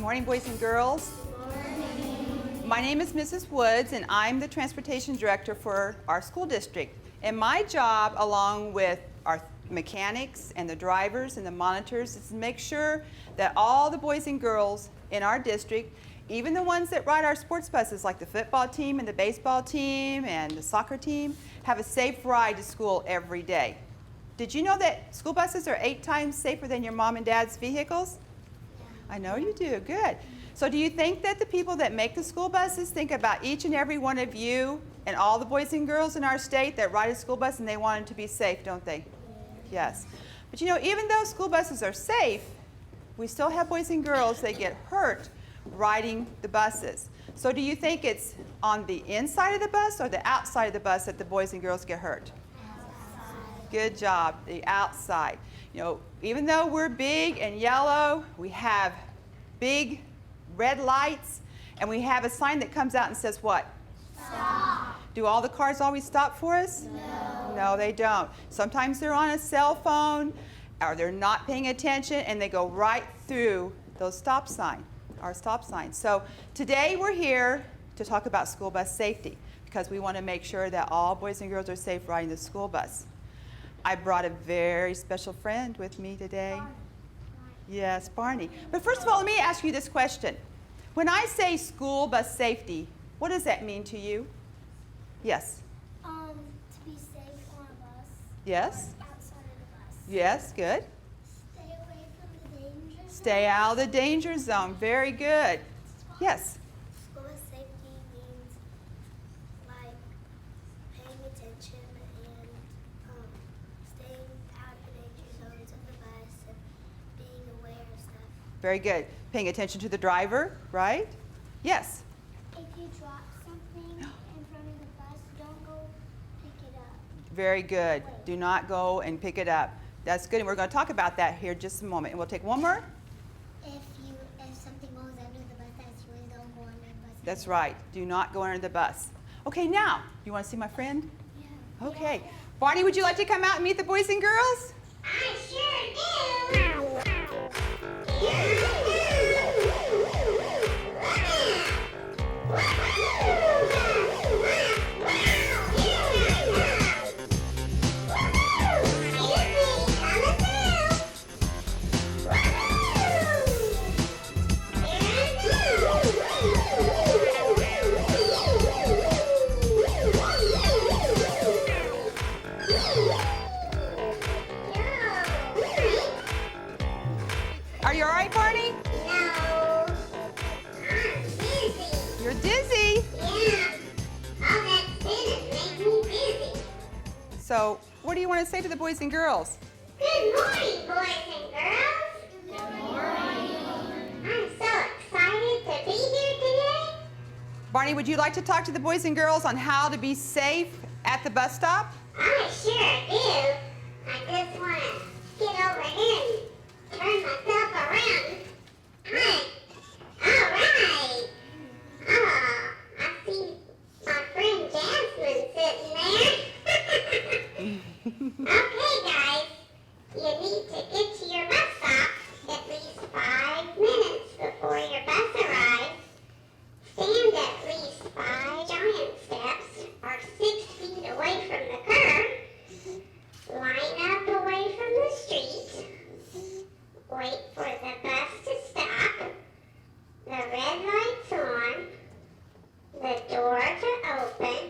morning, boys and girls. My name is Mrs. Woods, and I'm the transportation director for our school district. And my job, along with our mechanics and the drivers and the monitors, is to make sure that all the boys and girls in our district, even the ones that ride our sports buses like the football team and the baseball team and the soccer team, have a safe ride to school every day. Did you know that school buses are 8 times safer than your mom and dad's vehicles? I know you do. Good. So do you think that the people that make the school buses think about each and every one of you and all the boys and girls in our state that ride a school bus, and they want them to be safe, don't they? Yes. But you know, even though school buses are safe, we still have boys and girls that get hurt riding the buses. So do you think it's on the inside of the bus or the outside of the bus that the boys and girls get hurt? Outside. Good job, the outside. You know, even though we're big and yellow, we have big red lights, and we have a sign that comes out and says what? Stop. Do all the cars always stop for us? No. No, they don't. Sometimes they're on a cell phone, or they're not paying attention, and they go right through those stop signs, our stop signs. So today we're here to talk about school bus safety, because we want to make sure that all boys and girls are safe riding the school bus. I brought a very special friend with me today. Barney. Yes, Barney. But first of all, let me ask you this question. When I say school bus safety, what does that mean to you? Yes. To be safe on a bus. Yes. Outside of the bus. Yes, good. Stay away from the danger zone. Stay out of the danger zone. Very good. Yes. School bus safety means like paying attention and staying out of the danger zones of the bus and being aware of stuff. Very good. Paying attention to the driver, right? Yes. If you drop something in front of the bus, don't go pick it up. Very good. Do not go and pick it up. That's good, and we're going to talk about that here in just a moment. And we'll take one more. If something goes under the bus, that's really don't go under the bus. That's right. Do not go under the bus. Okay, now, you want to see my friend? Yeah. Okay. Barney, would you like to come out and meet the boys and girls? I sure do. Are you all right, Barney? No. I'm dizzy. You're dizzy. Yeah. All that spinning makes me dizzy. So, what do you want to say to the boys and girls? Good morning, boys and girls. Good morning. I'm so excited to be here today. Barney, would you like to talk to the boys and girls on how to be safe at the bus stop? I sure do. I just want to get over here and turn myself around. Hi. All right. Oh, I see my friend Jasmine sitting there. Okay, guys. You need to get to your bus stop at least 5 minutes before your bus arrives. Stand at least 5 giant steps or 6 feet away from the curb. Line up away from the street. Wait for the bus to stop. The red light's on. The door to open.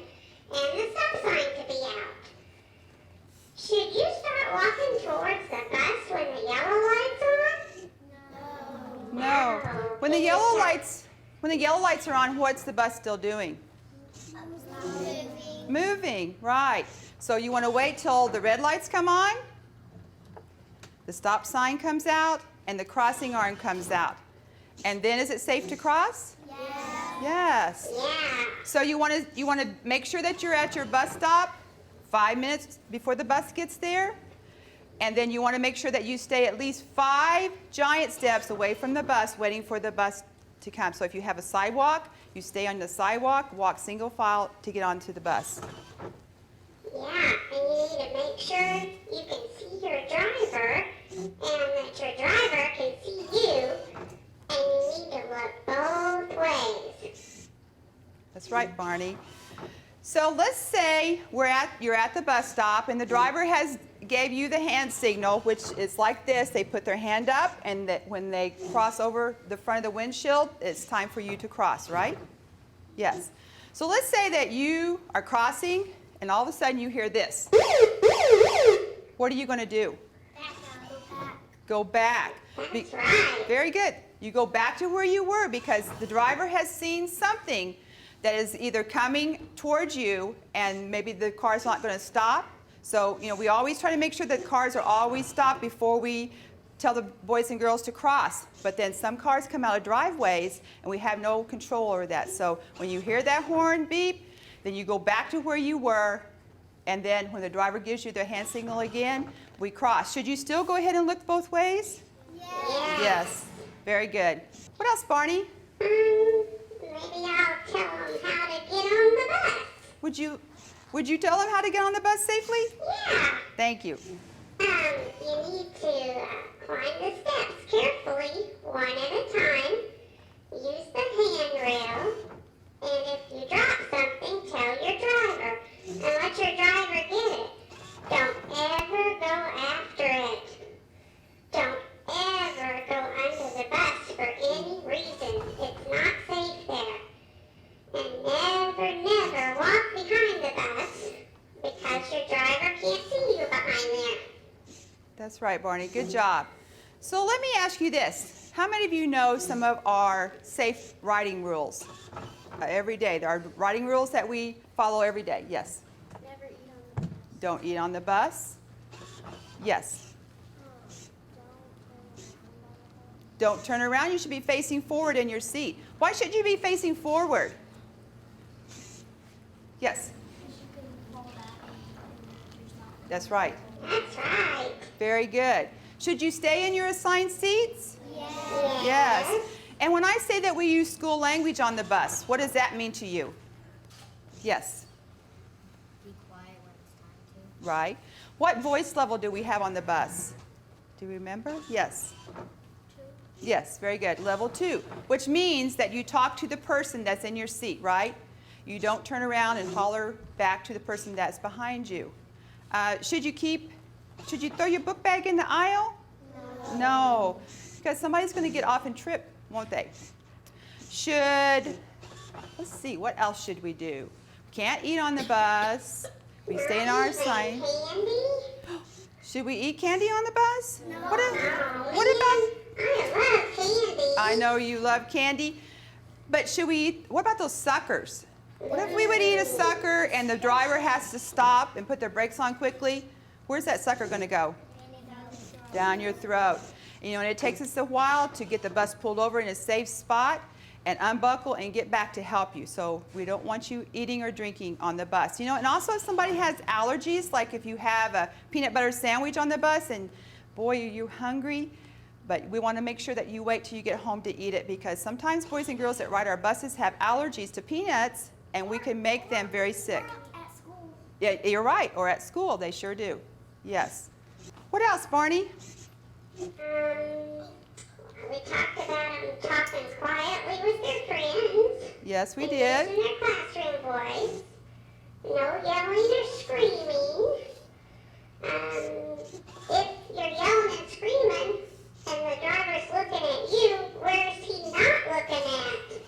And the stop sign to be out. Should you start walking towards the bus when the yellow light's on? No. When the yellow lights are on, what's the bus still doing? Moving, right. So you want to wait till the red lights come on, the stop sign comes out, and the crossing arm comes out. And then is it safe to cross? Yes. Yeah. So you want to make sure that you're at your bus stop 5 minutes before the bus gets there. And then you want to make sure that you stay at least 5 giant steps away from the bus, waiting for the bus to come. So if you have a sidewalk, you stay on the sidewalk, walk single file to get onto the bus. Yeah, and you need to make sure you can see your driver and that your driver can see you. And you need to That's right, Barney. So let's say you're at the bus stop and the driver gave you the hand signal, which is like this. They put their hand up, and when they cross over the front of the windshield, it's time for you to cross, right? Yes. So let's say that you are crossing and all of a sudden you hear this. What are you going to do? Go back. That's right. Very good. You go back to where you were because the driver has seen something that is either coming towards you and maybe the car's not going to stop. So, we always try to make sure that cars are always stopped before we tell the boys and girls to cross. But then some cars come out of driveways and we have no control over that. So when you hear that horn beep, then you go back to where you were, and then when the driver gives you the hand signal again, we cross. Should you still go ahead and look both ways? Yes. Yes. Very good. What else, Barney? Maybe I'll tell them how to get on the bus. Would you tell them how to get on the bus safely? Yeah. Thank you. You need to climb the steps carefully, one at a time. Use the handrail. And if you drop something, tell your driver. And let your driver get it. Don't ever go after it. Don't ever go under the bus for any reason. It's not safe there. And never walk behind the bus because your driver can't see you behind there. That's right, Barney. Good job. So let me ask you this. How many of you know some of our safe riding rules every day? There are riding rules that we follow every day. Yes. Never eat on the bus. Don't eat on the bus. Yes. Don't turn around. You should be facing forward in your seat. Why should you be facing forward? Yes. Because you can fall back and there's not. That's right. That's right. Very good. Should you stay in your assigned seats? Yes. Yes. And when I say that we use school language on the bus, what does that mean to you? Yes. Be quiet when it's time to. Right. What voice level do we have on the bus? Do you remember? Yes. 2. Yes, very good. Level 2, which means that you talk to the person that's in your seat, right? You don't turn around and holler back to the person that's behind you. Should you throw your book bag in the aisle? No, because somebody's going to get off and trip, won't they? Let's see, what else should we do? Can't eat on the bus. We stay in our assigned. Candy? Should we eat candy on the bus? No. What I about? love candy. I know you love candy, but what about those suckers? What if we would eat a sucker and the driver has to stop and put their brakes on quickly? Where's that sucker going to go? Down your throat. And it takes us a while to get the bus pulled over in a safe spot and unbuckle and get back to help you. So we don't want you eating or drinking on the bus. And also if somebody has allergies, like if you have a peanut butter sandwich on the bus and boy, are you hungry, but we want to make sure that you wait till you get home to eat it because sometimes boys and girls that ride our buses have allergies to peanuts and we can make them very sick. At school. Yeah, you're right, or at school, they sure do. Yes. What else, Barney? We talked about them talking quietly with their friends. Yes, we And did. using their classroom voice. No yelling or screaming. If you're yelling and screaming and the driver's looking at you, where's he not looking at?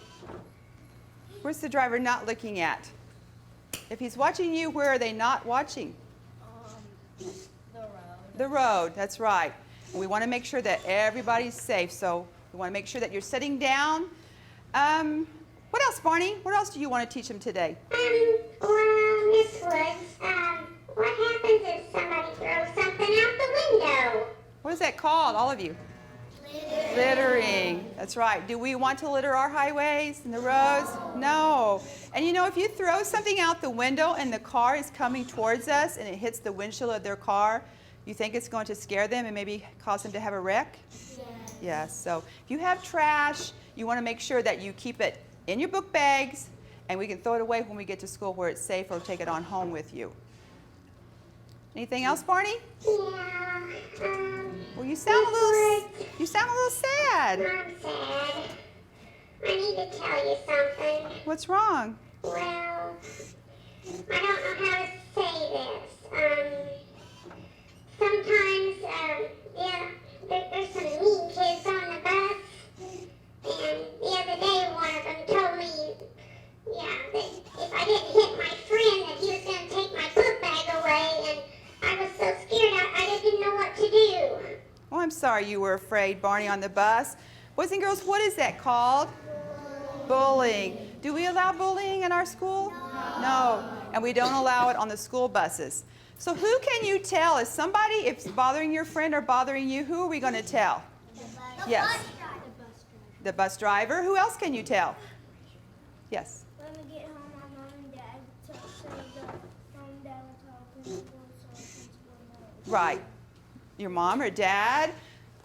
Where's the driver not looking at? If he's watching you, where are they not watching? The road. The road, that's right. And we want to make sure that everybody's safe, so we want to make sure that you're sitting down. What else, Barney? What else do you want to teach them today? Miss Woods, what happens if somebody throws something out the window? What is that called, all of you? Littering. That's right. Do we want to litter our highways and the roads? No. And if you throw something out the window and the car is coming towards us and it hits the windshield of their car, you think it's going to scare them and maybe cause them to have a wreck? Yes. Yes. So if you have trash, you want to make sure that you keep it in your book bags and we can throw it away when we get to school where it's safe or take it on home with you. Anything else, Barney? Yeah, Well, you sound a little sad. I'm sad. I need to tell you something. What's wrong? You Well, I don't know how to say this. Sometimes, yeah, there's some mean kids on the bus. And the other day, one of them told me, yeah, that if I didn't hit my friend, that he was going to take my book bag away. And I was so scared, I didn't know what to do. Oh, I'm sorry you were afraid, Barney, on the bus. Boys and girls, what is that called? Bullying. Do we allow bullying in our school? No. And we don't allow it on the school buses. So who can you tell? If somebody, if it's bothering your friend or bothering you, who are we going to tell? Yes. The bus driver. Who else can you tell? Yes. When we get home, my mom and dad say that mom and dad will tell principal so principal knows. Right. Your mom or dad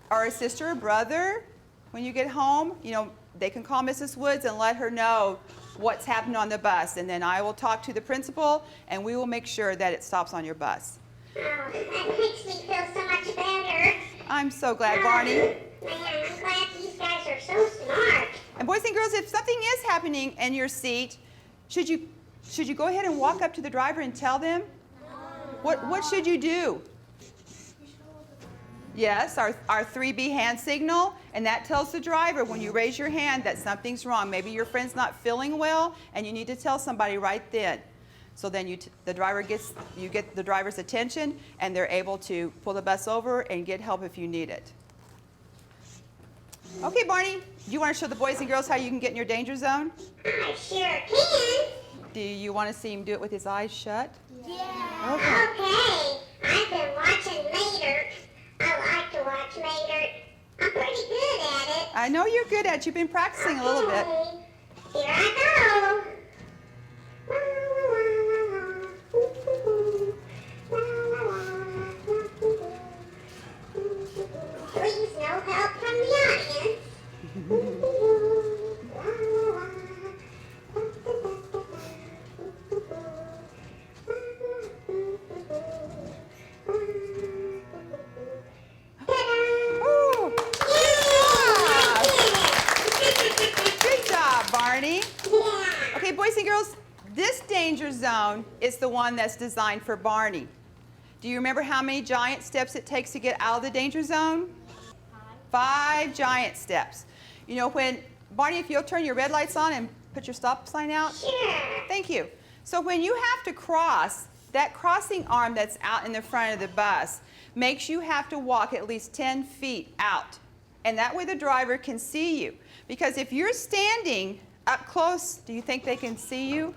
or a sister or brother, when you get home, you know, they can call Mrs. Woods and let her know what's happened on the bus. And then I will talk to the principal and we will make sure that it stops on your bus. Oh, that makes me feel so much better. I'm so glad, Barney. Man, I'm glad these guys are so smart. And boys and girls, if something is happening in your seat, should you go ahead and walk up to the driver and tell them? What should you do? Yes, our 3B hand signal, and that tells the driver when you raise your hand that something's wrong. Maybe your friend's not feeling well, and you need to tell somebody right then. So then you get the driver's attention, and they're able to pull the bus over and get help if you need it. Okay, Barney, do you want to show the boys and girls how you can get in your danger zone? I sure can. Do you want to see him do it with his eyes shut? Yeah. Okay, I've been watching Mater. I like to watch Mater. I'm pretty good at it. I know you're good at it. You've been practicing a little bit. Okay, here I go. Please, no help from the audience. Ooh, good job, Barney. Yeah. Okay, boys and girls, this danger zone is the one that's designed for Barney. Do you remember how many giant steps it takes to get out of the danger zone? 5 giant steps. You know, Barney, if you'll turn your red lights on and put your stop sign out. Sure. Thank you. So when you have to cross, that crossing arm that's out in the front of the bus makes you have to walk at least 10 feet out. And that way the driver can see you. Because if you're standing up close, do you think they can see you?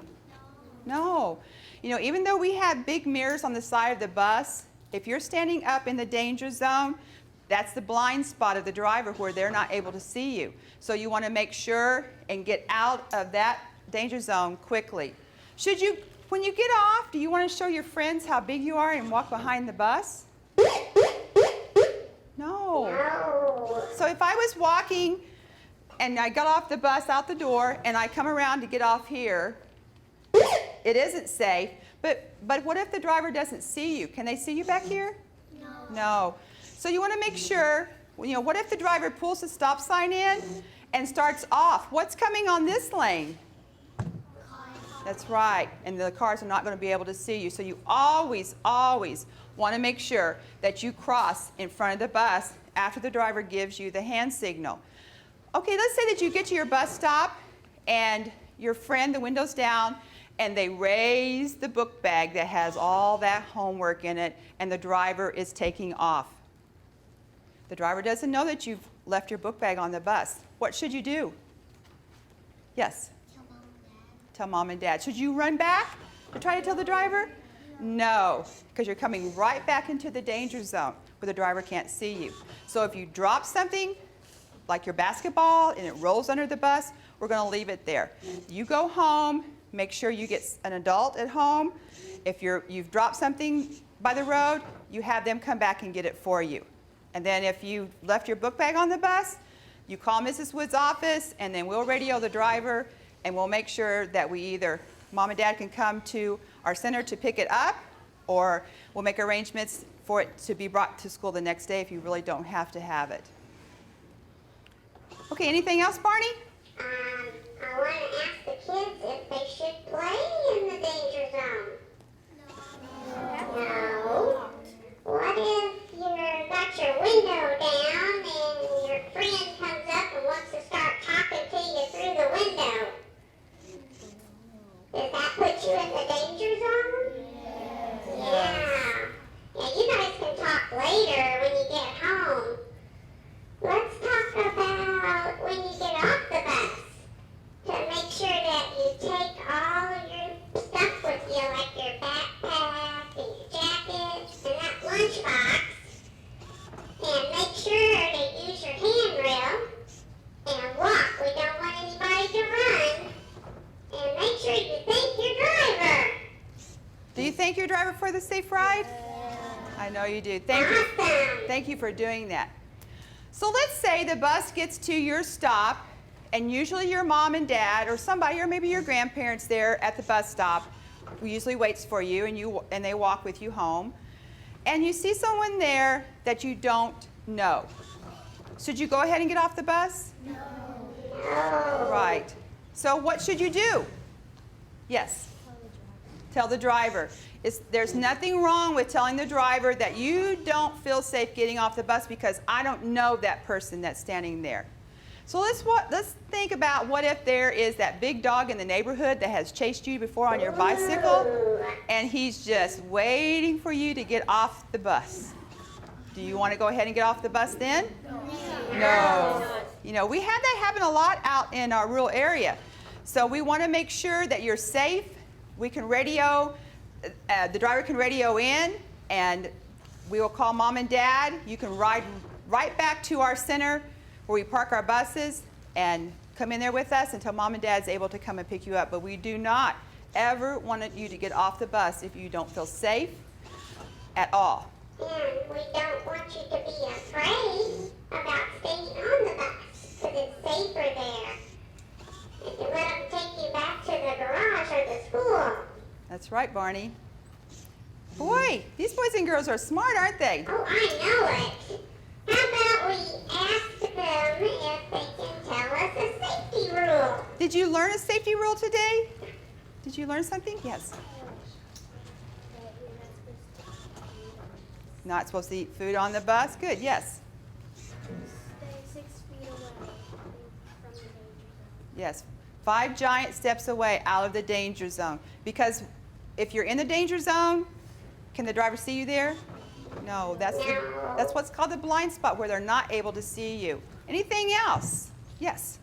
No. You know, even though we have big mirrors on the side of the bus, if you're standing up in the danger zone, that's the blind spot of the driver where they're not able to see you. So you want to make sure and get out of that danger zone quickly. When you get off, do you want to show your friends how big you are and walk behind the bus? No. No. So if I was walking and I got off the bus out the door and I come around to get off here, it isn't safe. But what if the driver doesn't see you? Can they see you back here? No. No. So you want to make sure, you know, what if the driver pulls the stop sign in and starts off? What's coming on this lane? That's right. And the cars are not going to be able to see you. So you always, always want to make sure that you cross in front of the bus after the driver gives you the hand signal. Okay, let's say that you get to your bus stop and your friend, the window's down, and they raise the book bag that has all that homework in it, and the driver is taking off. The driver doesn't know that you've left your book bag on the bus. What should you do? Yes? Tell mom and dad. Should you run back to try to tell the driver? No, because you're coming right back into the danger zone where the driver can't see you. So if you drop something, like your basketball, and it rolls under the bus, we're going to leave it there. You go home, make sure you get an adult at home. If you've dropped something by the road, you have them come back and get it for you. And then if you left your book bag on the bus, you call Mrs. Wood's office, and then we'll radio the driver, and we'll make sure that mom and dad can come to our center to pick it up, or we'll make arrangements for it to be brought to school the next day if you really don't have to have it. Okay, anything else, Barney? I want to ask the kids if they should play in the danger zone. No. What if you've got your window down and your friend comes up and wants to start talking to you through the window? Does that put you in the danger zone? Yeah. Yeah, you guys can talk later when you get home. Let's talk about when you get off the bus. To make sure that you take all of your stuff with you, like your backpack and your jacket and that lunchbox. And make sure to use your handrail and walk. We don't want anybody to run. And make sure you thank your driver. Do you thank your driver for the safe ride? I know you do. Thank you. Thank you for doing that. So let's say the bus gets to your stop, and usually your mom and dad or somebody, or maybe your grandparents there at the bus stop usually waits for you, and they walk with you home. And you see someone there that you don't know. Should you go ahead and get off the bus? No. Right. So what should you do? Yes. Tell the driver. There's nothing wrong with telling the driver that you don't feel safe getting off the bus because I don't know that person that's standing there. So let's think about what if there is that big dog in the neighborhood that has chased you before on your bicycle and he's just waiting for you to get off the bus. Do you want to go ahead and get off the bus then? No. You know, we have that happen a lot out in our rural area. So we want to make sure that you're safe. We can radio, the driver can radio in, and we will call mom and dad. You can ride right back to our center where we park our buses and come in there with us until mom and dad's able to come and pick you up. But we do not ever want you to get off the bus if you don't feel safe at all. And we don't want you to be afraid about staying on the bus because it's safer there. And to let them take you back to the garage or the school. That's right, Barney. Boy, these boys and girls are smart, aren't they? Oh, I know it. How about we ask them if they can tell us a safety rule? Did you learn a safety rule today? Did you learn something? Yes. Not supposed to eat food on the bus? Good, yes. Stay 6 feet away from the danger zone. Yes. 5 giant steps away out of the danger zone. Because if you're in the danger zone, can the driver see you there? No, that's what's called the blind spot, where they're not able to see you. Anything else? Yes.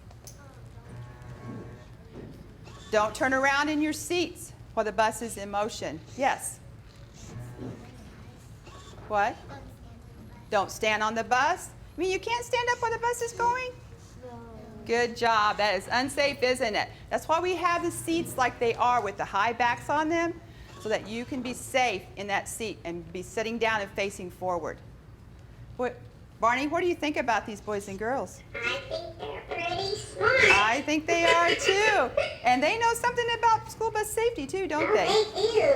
Don't turn around in your seats while the bus is in motion. Yes. What? Don't stand on the bus. I mean, you can't stand up while the bus is going? Good job. That is unsafe, isn't it? That's why we have the seats like they are with the high backs on them, so that you can be safe in that seat and be sitting down and facing forward. Barney, what do you think about these boys and girls? I think they're pretty smart. I think they are too. And they know something about school bus safety too, don't they? Oh, they do.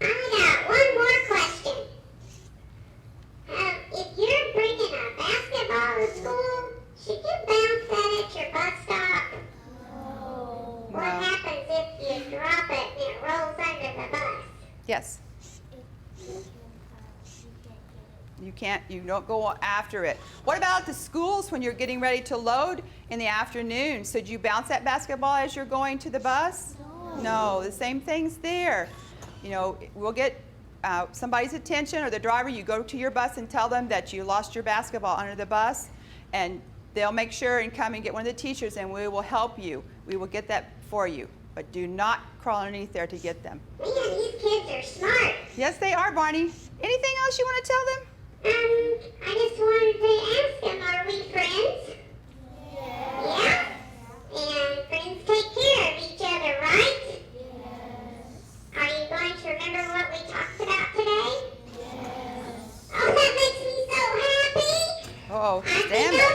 I got one more question. If you're bringing a basketball to school, should you bounce that at your bus stop? No. What happens if you drop it and it rolls under the bus? Yes. You can't get it. You don't go after it. What about at the schools when you're getting ready to load in the afternoon? So do you bounce that basketball as you're going to the bus? No, the same thing's there. You know, we'll get somebody's attention or the driver. You go to your bus and tell them that you lost your basketball under the bus, and they'll make sure and come and get one of the teachers, and we will help you. We will get that for you. But do not crawl underneath there to get them. Man, these kids are smart. Yes, they are, Barney. Anything else you want to tell them? I just wanted to ask them, are we friends? Yeah? And friends take care of each other, right? Are you going to remember what we talked about today? Oh, that makes me so happy. Oh, I stand think up.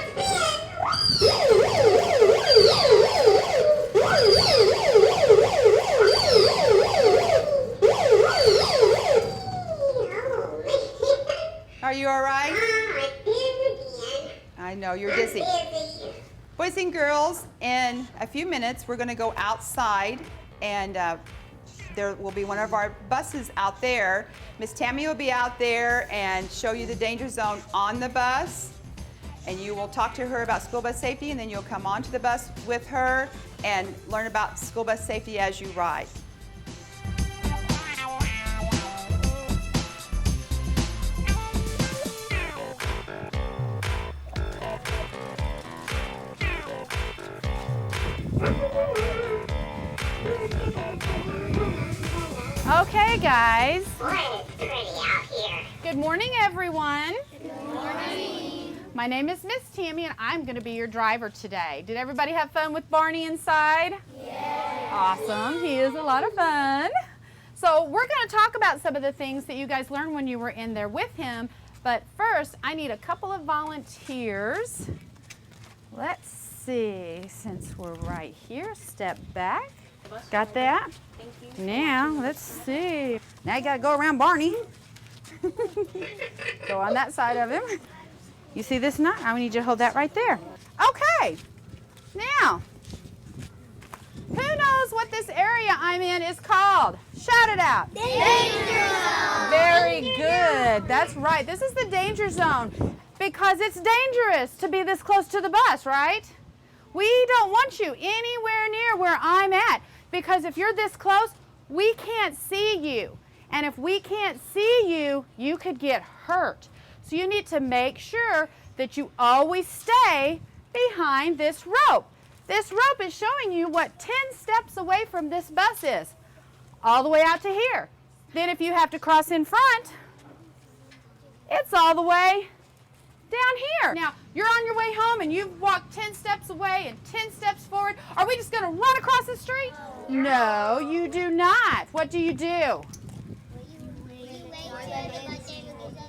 Are you all right? I've been again. I know, you're I'm dizzy. busy. Boys and girls, in a few minutes, we're going to go outside and there will be one of our buses out there. Miss Tammy will be out there and show you the danger zone on the bus. And you will talk to her about school bus safety, and then you'll come onto the bus with her and learn about school bus safety as you ride. Okay, guys. Boy, it's pretty out here. Good morning, everyone. Good morning. My name is Miss Tammy, and I'm going to be your driver today. Did everybody have fun with Barney inside? Yes. Awesome. He is a lot of fun. So we're going to talk about some of the things that you guys learned when you were in there with him. But first, I need a couple of volunteers. Let's see, since we're right here, step back. Got that? Thank you. Now, let's see. Now you got to go around Barney. Go on that side of him. You see this knot? I need you to hold that right there. Okay. Now, who knows what this area I'm in is called? Shout it out. Danger zone. Very good. That's right. This is the danger zone because it's dangerous to be this close to the bus, right? We don't want you anywhere near where I'm at because if you're this close, we can't see you. And if we can't see you, you could get hurt. So you need to make sure that you always stay behind this rope. This rope is showing you what 10 steps away from this bus is, all the way out to here. Then if you have to cross in front, it's all the way down here. Now, you're on your way home and you've walked 10 steps away and 10 steps forward. Are we just going to run across the street? No, you do not. What do you do?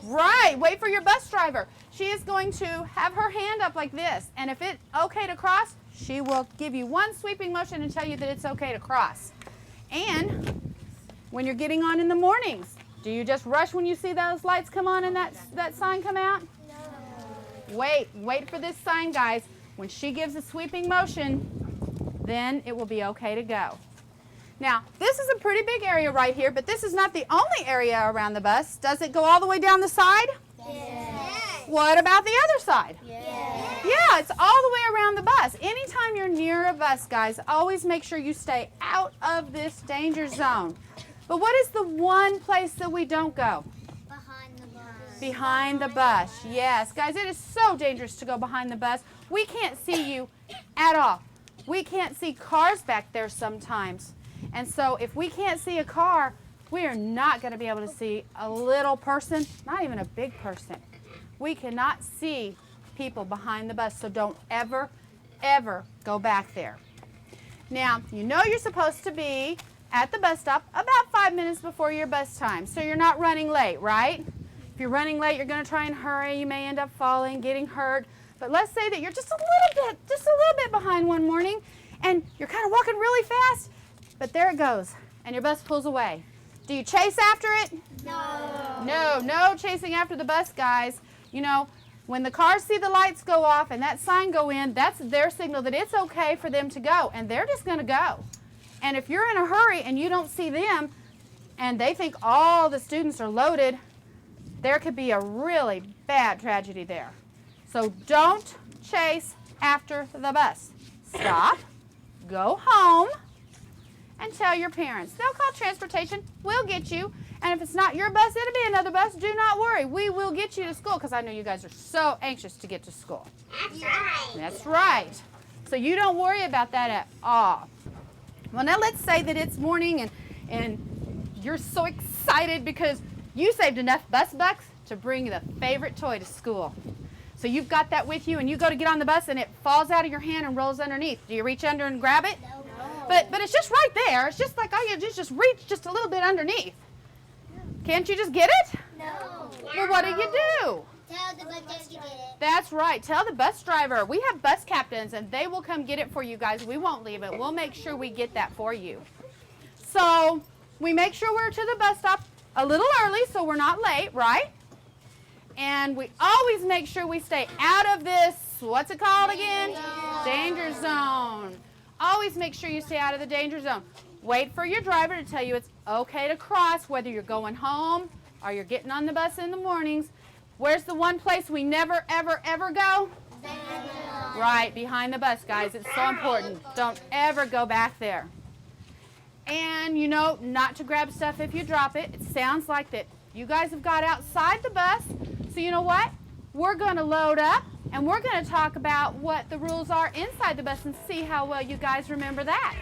Right, wait for your bus driver. She is going to have her hand up like this, and if it's okay to cross, she will give you one sweeping motion and tell you that it's okay to cross. And when you're getting on in the mornings, do you just rush when you see those lights come on and that sign come out? No. Wait for this sign, guys. When she gives a sweeping motion, then it will be okay to go. Now, this is a pretty big area right here, but this is not the only area around the bus. Does it go all the way down the side? Yes. What about the other side? Yes. Yeah, it's all the way around the bus. Anytime you're near a bus, guys, always make sure you stay out of this danger zone. But what is the one place that we don't go? Behind the bus. Behind the bus. Yes, guys, it is so dangerous to go behind the bus. We can't see you at all. We can't see cars back there sometimes. And so if we can't see a car, we are not going to be able to see a little person, not even a big person. We cannot see people behind the bus, so don't ever, ever go back there. Now, you know you're supposed to be at the bus stop about 5 minutes before your bus time, so you're not running late, right? If you're running late, you're going to try and hurry. You may end up falling, getting hurt. But let's say that you're just a little bit behind one morning, and you're kind of walking really fast. But there it goes, and your bus pulls away. Do you chase after it? No. No chasing after the bus, guys. You know, when the cars see the lights go off and that sign go in, that's their signal that it's okay for them to go, and they're just going to go. And if you're in a hurry and you don't see them, and they think all the students are loaded, there could be a really bad tragedy there. So don't chase after the bus. Stop, go home, and tell your parents. They'll call transportation. We'll get you. And if it's not your bus, it'll be another bus. Do not worry. We will get you to school because I know you guys are so anxious to get to school. That's right. That's right. So you don't worry about that at all. Well, now let's say that it's morning and you're so excited because you saved enough bus bucks to bring the favorite toy to school. So you've got that with you and you go to get on the bus and it falls out of your hand and rolls underneath. Do you reach under and grab it? No. But it's just right there. It's just like all you just reach just a little bit underneath. Can't you just get it? No. Well, what do? Tell the bus to get it. That's right. Tell the bus driver. We have bus captains, and they will come get it for you guys. We won't leave it. We'll make sure we get that for you. So we make sure we're to the bus stop a little early so we're not late, right? And we always make sure we stay out of this, what's it called again? Danger zone. Always make sure you stay out of the danger zone. Wait for your driver to tell you it's okay to cross, whether you're going home or you're getting on the bus in the mornings. Where's the one place we never, ever, ever go? Right, behind the bus, guys. It's so important. Don't ever go back there. And, you know, not to grab stuff if you drop it. It sounds like that you guys have got outside the bus. So you know what? We're going to load up, and we're going to talk about what the rules are inside the bus and see how well you guys remember that.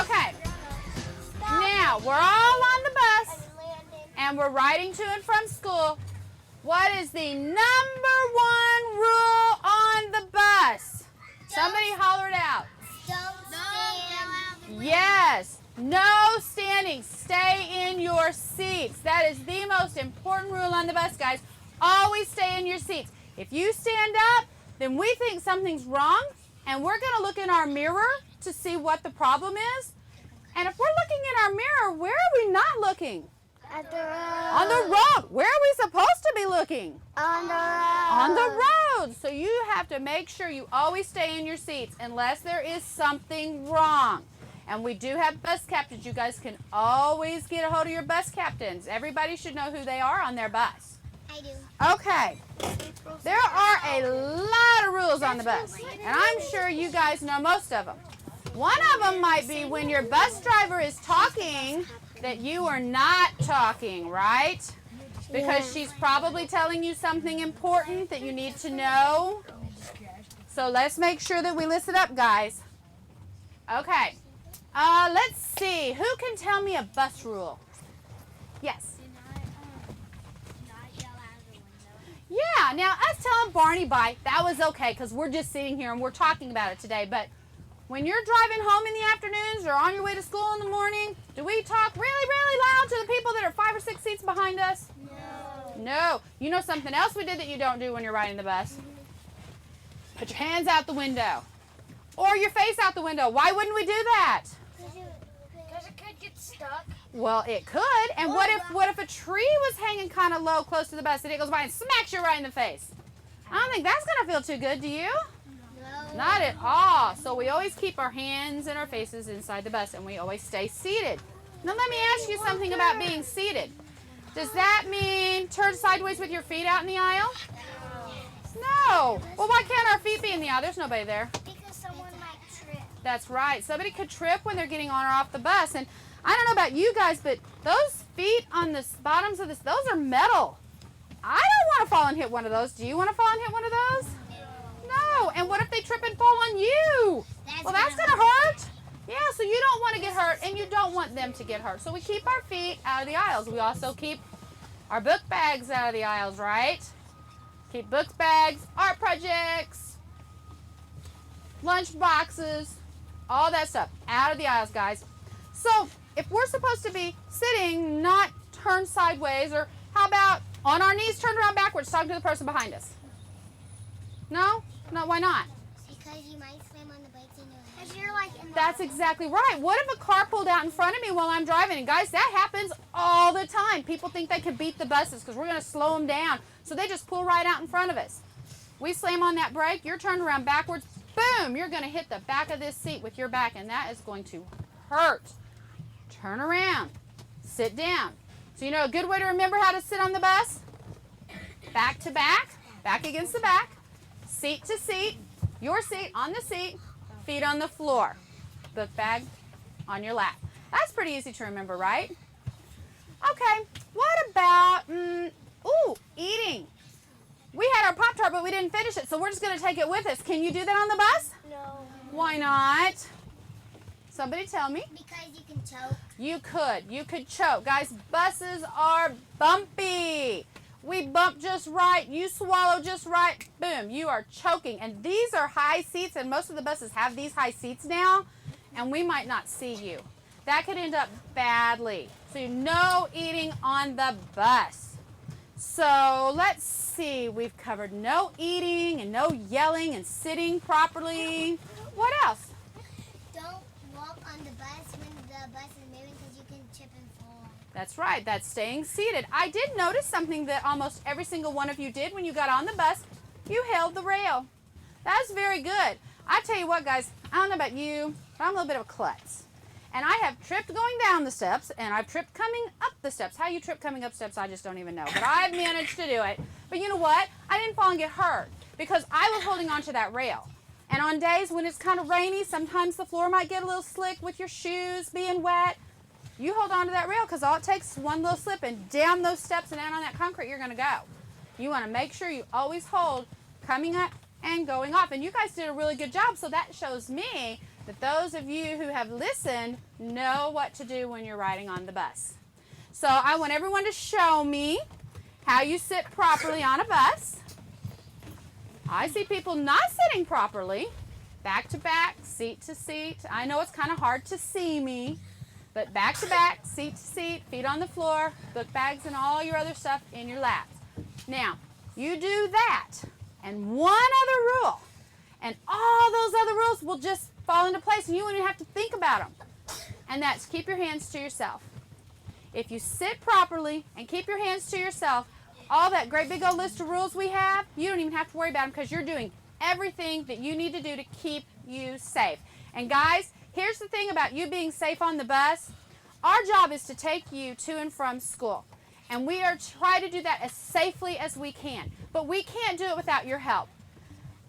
Okay. Now, we're all on the bus, and we're riding to and from school. What is the number one rule on the bus? Somebody holler it out. Yes, no standing. Stay in your seats. That is the most important rule on the bus, guys. Always stay in your seats. If you stand up, then we think something's wrong, and we're going to look in our mirror to see what the problem is. And if we're looking in our mirror, where are we not looking? At the road. On the road. Where are we supposed to be looking? On the road. On the road. So you have to make sure you always stay in your seats unless there is something wrong. And we do have bus captains. You guys can always get a hold of your bus captains. Everybody should know who they are on their bus. I do. Okay. There are a lot of rules on the bus. And I'm sure you guys know most of them. One of them might be when your bus driver is talking that you are not talking, right? Because she's probably telling you something important that you need to know. So let's make sure that we listen up, guys. Okay. Let's see. Who can tell me a bus rule? Yes. Yeah, now us telling Barney bye, that was okay because we're just sitting here and we're talking about it today. But when you're driving home in the afternoons or on your way to school in the morning, do we talk really, really loud to the people that are 5 or 6 seats behind us? No. No. You know something else we did that you don't do when you're riding the bus? Put your hands out the window. Or your face out the window. Why wouldn't we do that? Because it could get stuck. Well, it could. And what if a tree was hanging kind of low close to the bus and it goes by and smacks you right in the face? I don't think that's going to feel too good, do you? No. Not at all. So we always keep our hands and our faces inside the bus, and we always stay seated. Now let me ask you something about being seated. Does that mean turn sideways with your feet out in the aisle? No. Well, why can't our feet be in the aisle? There's nobody there. Because someone might trip. That's right. Somebody could trip when they're getting on or off the bus. And I don't know about you guys, but those feet on the bottoms of this, those are metal. I don't want to fall and hit one of those. Do you want to fall and hit one of those? No. And what if they trip and fall on you? Well, that's going to hurt. Yeah, so you don't want to get hurt, and you don't want them to get hurt. So we keep our feet out of the aisles. We also keep our book bags out of the aisles, right? Keep book bags, art projects, lunch boxes, all that stuff out of the aisles, guys. So if we're supposed to be sitting, not turned sideways, or how about on our knees, turned around backwards, talking to the person behind us? No? No, why not? Because you might slam on the brakes in your head. Because you're like in the That's exactly right. What if a car pulled out in front of me while I'm driving? And guys, that happens all the time. People think they can beat the buses because we're going to slow them down. So they just pull right out in front of us. We slam on that brake, you're turned around backwards, boom, you're going to hit the back of this seat with your back, and that is going to hurt. Turn around. Sit down. So you know a good way to remember how to sit on the bus? Back to back, back against the back, seat to seat, your seat on the seat, feet on the floor, book bag on your lap. That's pretty easy to remember, right? Okay, what about, eating? We had our Pop-Tart, but we didn't finish it, so we're just going to take it with us. Can you do that on the bus? No. Why not? Somebody tell me. Because you can choke. You could. You could choke. Guys, buses are bumpy. We bump just right. You swallow just right. Boom. You are choking. And these are high seats, and most of the buses have these high seats now, and we might not see you. That could end up badly. So no eating on the bus. So let's see. We've covered no eating and no yelling and sitting properly. What else? Don't walk on the bus when the bus is moving because you can trip and fall. That's right, that's staying seated. I did notice something that almost every single one of you did when you got on the bus. You held the rail. That's very good. I tell you what, guys, I don't know about you, but I'm a little bit of a klutz. And I have tripped going down the steps, and I've tripped coming up the steps. How you trip coming up steps, I just don't even know. But I've managed to do it. But you know what? I didn't fall and get hurt because I was holding onto that rail. And on days when it's kind of rainy, sometimes the floor might get a little slick with your shoes being wet. You hold on to that rail because all it takes is one little slip and down those steps and down on that concrete you're going to go. You want to make sure you always hold coming up and going off. And you guys did a really good job, so that shows me that those of you who have listened know what to do when you're riding on the bus. So I want everyone to show me how you sit properly on a bus. I see people not sitting properly, back to back, seat to seat. I know it's kind of hard to see me. But back to back, seat to seat, feet on the floor, book bags and all your other stuff in your laps. Now, you do that, and one other rule, and all those other rules will just fall into place, and you won't even have to think about them. And that's keep your hands to yourself. If you sit properly and keep your hands to yourself, all that great big old list of rules we have, you don't even have to worry about them because you're doing everything that you need to do to keep you safe. And guys, here's the thing about you being safe on the bus. Our job is to take you to and from school. And we are trying to do that as safely as we can. But we can't do it without your help.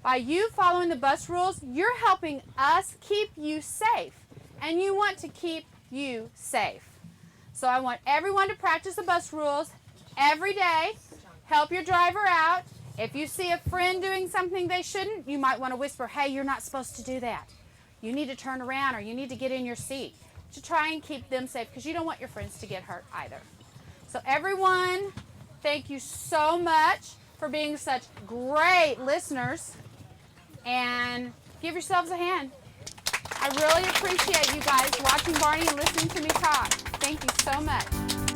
By you following the bus rules, you're helping us keep you safe. And you want to keep you safe. So I want everyone to practice the bus rules every day. Help your driver out. If you see a friend doing something they shouldn't, you might want to whisper, hey, you're not supposed to do that. You need to turn around or you need to get in your seat to try and keep them safe because you don't want your friends to get hurt either. So everyone, thank you so much for being such great listeners, and give yourselves a hand. I really appreciate you guys watching Barney and listening to me talk. Thank you so much.